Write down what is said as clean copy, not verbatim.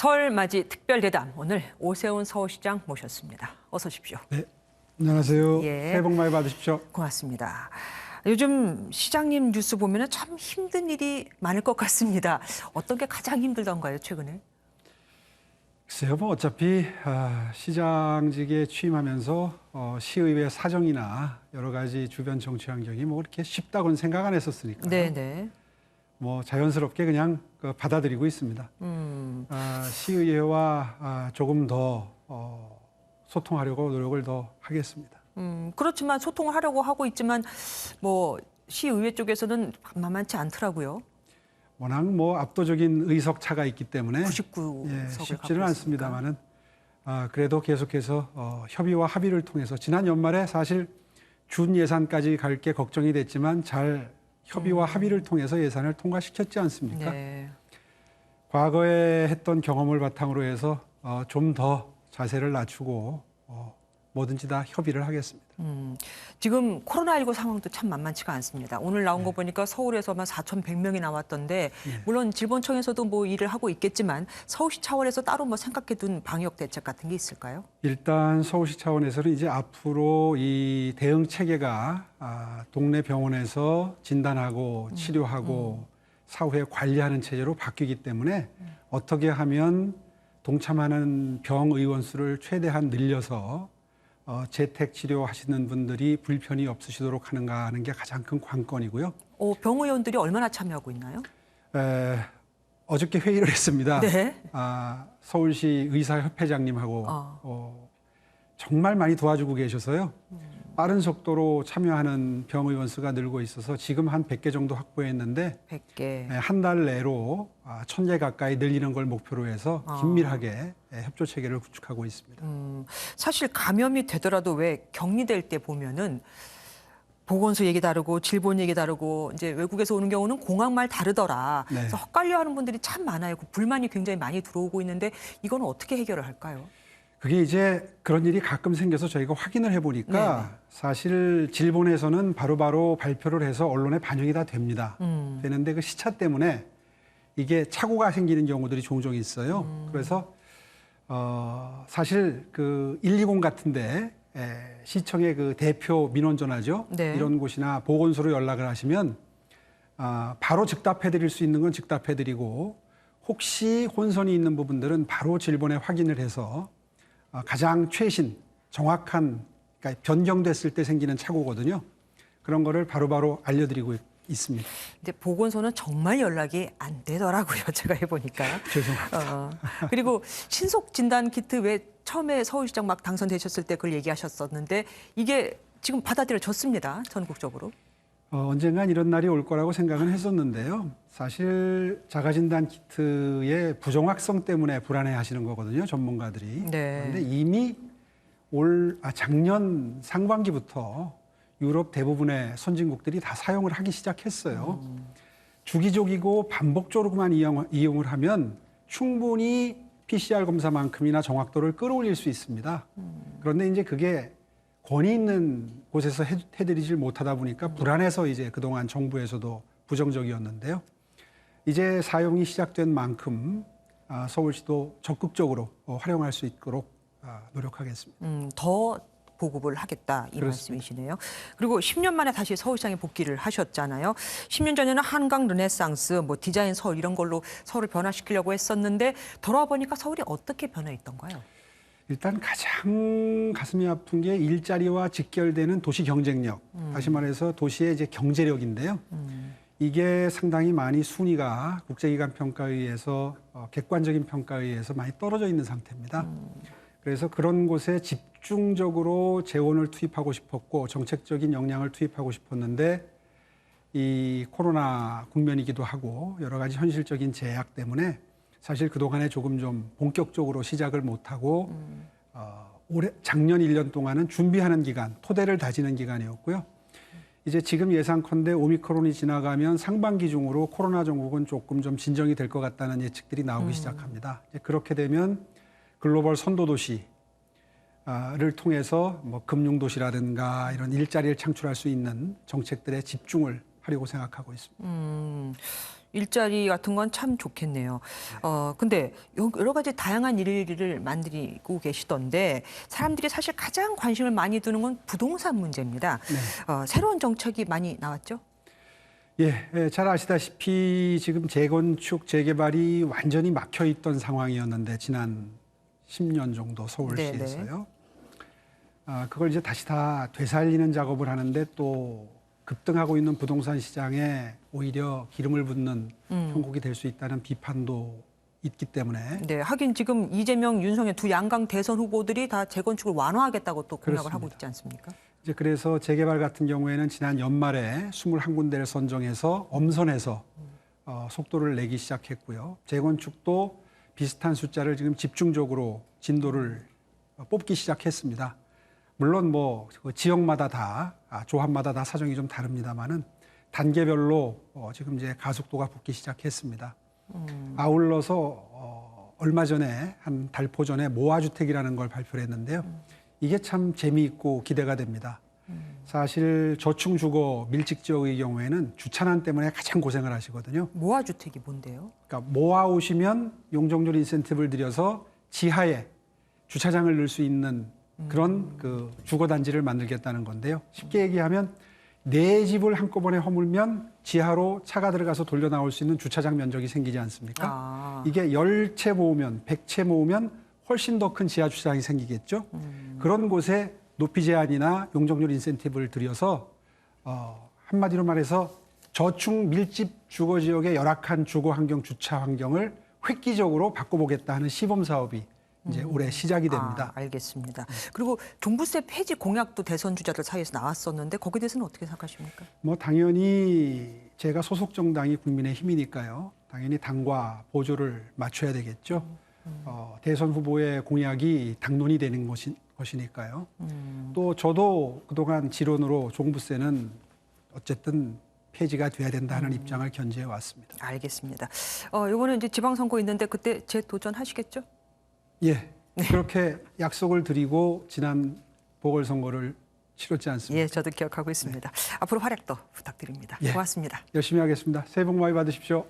설 맞이 특별대담, 오늘 오세훈 서울시장 모셨습니다. 어서 오십시오. 네, 안녕하세요. 예. 새해 복 많이 받으십시오. 고맙습니다. 요즘 시장님 뉴스 보면 참 힘든 일이 많을 것 같습니다. 어떤 게 가장 힘들던가요, 최근에? 글쎄요, 뭐 어차피 시장직에 취임하면서 시의회 사정이나 여러 가지 주변 정치 환경이 뭐 그렇게 쉽다고는 생각 안 했었으니까요. 네네. 뭐 자연스럽게 그냥 받아들이고 있습니다. 시의회와 조금 더 소통하려고 노력을 더 하겠습니다. 그렇지만 소통하려고 하고 있지만 뭐 시의회 쪽에서는 만만치 않더라고요. 워낙 뭐 압도적인 의석 차가 있기 때문에 99석을 쉽지는 않습니다만은 그래도 계속해서 협의와 합의를 통해서 지난 연말에 사실 준 예산까지 갈 게 걱정이 됐지만 잘 협의와 합의를 통해서 예산을 통과시켰지 않습니까? 네. 과거에 했던 경험을 바탕으로 해서 좀 더 자세를 낮추고 뭐든지 다 협의를 하겠습니다. 지금 코로나19 상황도 참 만만치가 않습니다. 오늘 나온 거 보니까 서울에서만 4,100명이 나왔던데 물론 질본청에서도 뭐 일을 하고 있겠지만 서울시 차원에서 따로 뭐 생각해둔 방역 대책 같은 게 있을까요? 일단 서울시 차원에서는 이제 앞으로 이 대응 체계가 동네 병원에서 진단하고 치료하고 사후에 관리하는 체제로 바뀌기 때문에 어떻게 하면 동참하는 병 의원 수를 최대한 늘려서 재택 치료하시는 분들이 불편이 없으시도록 하는가 하는 게 가장 큰 관건이고요. 병 의원들이 얼마나 참여하고 있나요? 어저께 회의를 했습니다. 네. 서울시 의사협회장님하고 정말 많이 도와주고 계셔서요. 빠른 속도로 참여하는 병 의원 수가 늘고 있어서 지금 한 100개 정도 확보했는데 100개. 한 달 내로 1,000개 가까이 늘리는 걸 목표로 해서 긴밀하게 협조 체계를 구축하고 있습니다. 사실 감염이 되더라도 왜 격리될 때 보면은 보건소 얘기 다르고 질본 얘기 다르고 이제 외국에서 오는 경우는 공항말 다르더라. 네. 그래서 헛갈려하는 분들이 참 많아요. 그 불만이 굉장히 많이 들어오고 있는데 이거는 어떻게 해결을 할까요? 그게 이제 그런 일이 가끔 생겨서 저희가 확인을 해보니까 사실 질본에서는 바로바로 발표를 해서 언론에 반영이 다 됩니다. 되는데 그 시차 때문에 이게 착오가 생기는 경우들이 종종 있어요. 그래서 사실 그 120 같은데 시청의 그 대표 민원전화죠. 네. 이런 곳이나 보건소로 연락을 하시면 바로 즉답해드릴 수 있는 건 즉답해드리고 혹시 혼선이 있는 부분들은 바로 질본에 확인을 해서 가장 최신 정확한 그러니까 변경됐을 때 생기는 착오거든요. 그런 거를 바로바로 알려드리고 있습니다. 근데 보건소는 정말 연락이 안 되더라고요. 제가 해보니까. 죄송합니다. 그리고 신속 진단 키트 왜 처음에 서울시장 막 당선되셨을 때 그걸 얘기하셨었는데 이게 지금 받아들여졌습니다. 전국적으로. 언젠간 이런 날이 올 거라고 생각은 했었는데요. 사실 자가진단 키트의 부정확성 때문에 불안해하시는 거거든요. 전문가들이. 네. 그런데 이미 작년 상반기부터 유럽 대부분의 선진국들이 다 사용을 하기 시작했어요. 주기적이고 반복적으로만 이용을 하면 충분히 PCR 검사만큼이나 정확도를 끌어올릴 수 있습니다. 그런데 이제 그게 권위 있는 곳에서 해드리질 못하다 보니까 불안해서 이제 그동안 정부에서도 부정적이었는데요. 이제 사용이 시작된 만큼 서울시도 적극적으로 활용할 수 있도록 노력하겠습니다. 더 보급을 하겠다 이 그렇습니다. 말씀이시네요. 그리고 10년 만에 다시 서울시장에 복귀를 하셨잖아요. 10년 전에는 한강 르네상스, 뭐 디자인 서울 이런 걸로 서울을 변화시키려고 했었는데 돌아와 보니까 서울이 어떻게 변화했던가요? 일단 가장 가슴이 아픈 게 일자리와 직결되는 도시 경쟁력, 다시 말해서 도시의 이제 경제력인데요. 이게 상당히 많이 순위가 국제기관 평가회에서 객관적인 평가회에서 많이 떨어져 있는 상태입니다. 그래서 그런 곳에 집중적으로 재원을 투입하고 싶었고 정책적인 역량을 투입하고 싶었는데 이 코로나 국면이기도 하고 여러 가지 현실적인 제약 때문에 사실 그동안에 조금 좀 본격적으로 시작을 못하고 작년 1년 동안은 준비하는 기간, 토대를 다지는 기간이었고요. 이제 지금 예상컨대 오미크론이 지나가면 상반기 중으로 코로나 전국은 조금 좀 진정이 될 것 같다는 예측들이 나오기 시작합니다. 이제 그렇게 되면 글로벌 선도 도시를 통해서 뭐 금융도시라든가 이런 일자리를 창출할 수 있는 정책들에 집중을 하려고 생각하고 있습니다. 일자리 같은 건 참 좋겠네요. 근데 여러 가지 다양한 일을 만들고 계시던데 사람들이 사실 가장 관심을 많이 두는 건 부동산 문제입니다. 새로운 정책이 많이 나왔죠? 예, 잘 아시다시피 지금 재건축, 재개발이 완전히 막혀 있던 상황이었는데 지난 10년 정도 서울시에서요. 그걸 이제 다시 다 되살리는 작업을 하는데 또 급등하고 있는 부동산 시장에 오히려 기름을 붓는 형국이 될 수 있다는 비판도 있기 때문에. 네, 하긴 지금 이재명, 윤석열 두 양강 대선 후보들이 다 재건축을 완화하겠다고 또 공약을 하고 있지 않습니까? 이제 그래서 재개발 같은 경우에는 지난 연말에 21군데를 선정해서 엄선해서 속도를 내기 시작했고요. 재건축도 비슷한 숫자를 지금 집중적으로 진도를 뽑기 시작했습니다. 물론 그 지역마다 다 조합마다 다 사정이 좀 다릅니다만은 단계별로 지금 이제 가속도가 붙기 시작했습니다. 아울러서 얼마 전에 한 달포 전에 모아주택이라는 걸 발표를 했는데요. 이게 참 재미있고 기대가 됩니다. 사실 저층 주거 밀집 지역의 경우에는 주차난 때문에 가장 고생을 하시거든요. 모아주택이 뭔데요? 그러니까 모아오시면 용적률 인센티브를 들여서 지하에 주차장을 넣을 수 있는 그런 그 주거단지를 만들겠다는 건데요. 쉽게 얘기하면 내 집을 한꺼번에 허물면 지하로 차가 들어가서 돌려 나올 수 있는 주차장 면적이 생기지 않습니까? 이게 10채 모으면 100채 모으면 훨씬 더 큰 지하 주차장이 생기겠죠. 그런 곳에 높이 제한이나 용적률 인센티브를 들여서 한마디로 말해서 저층 밀집 주거 지역의 열악한 주거 환경, 주차 환경을 획기적으로 바꿔보겠다 하는 시범 사업이 이제 올해 시작이 됩니다. 알겠습니다. 그리고 종부세 폐지 공약도 대선 주자들 사이에서 나왔었는데 거기에 대해서는 어떻게 생각하십니까? 당연히 제가 소속 정당이 국민의힘이니까요. 당연히 당과 보조를 맞춰야 되겠죠. 대선 후보의 공약이 당론이 되는 것이니까요. 또 저도 그동안 지론으로 종부세는 어쨌든 폐지가 돼야 된다는 입장을 견지해 왔습니다. 알겠습니다. 이번에 이제 지방선거 있는데 그때 재도전하시겠죠? 예, 그렇게 약속을 드리고 지난 보궐선거를 치렀지 않습니까? 예, 저도 기억하고 있습니다. 앞으로 활약도 부탁드립니다. 고맙습니다. 열심히 하겠습니다. 새해 복 많이 받으십시오.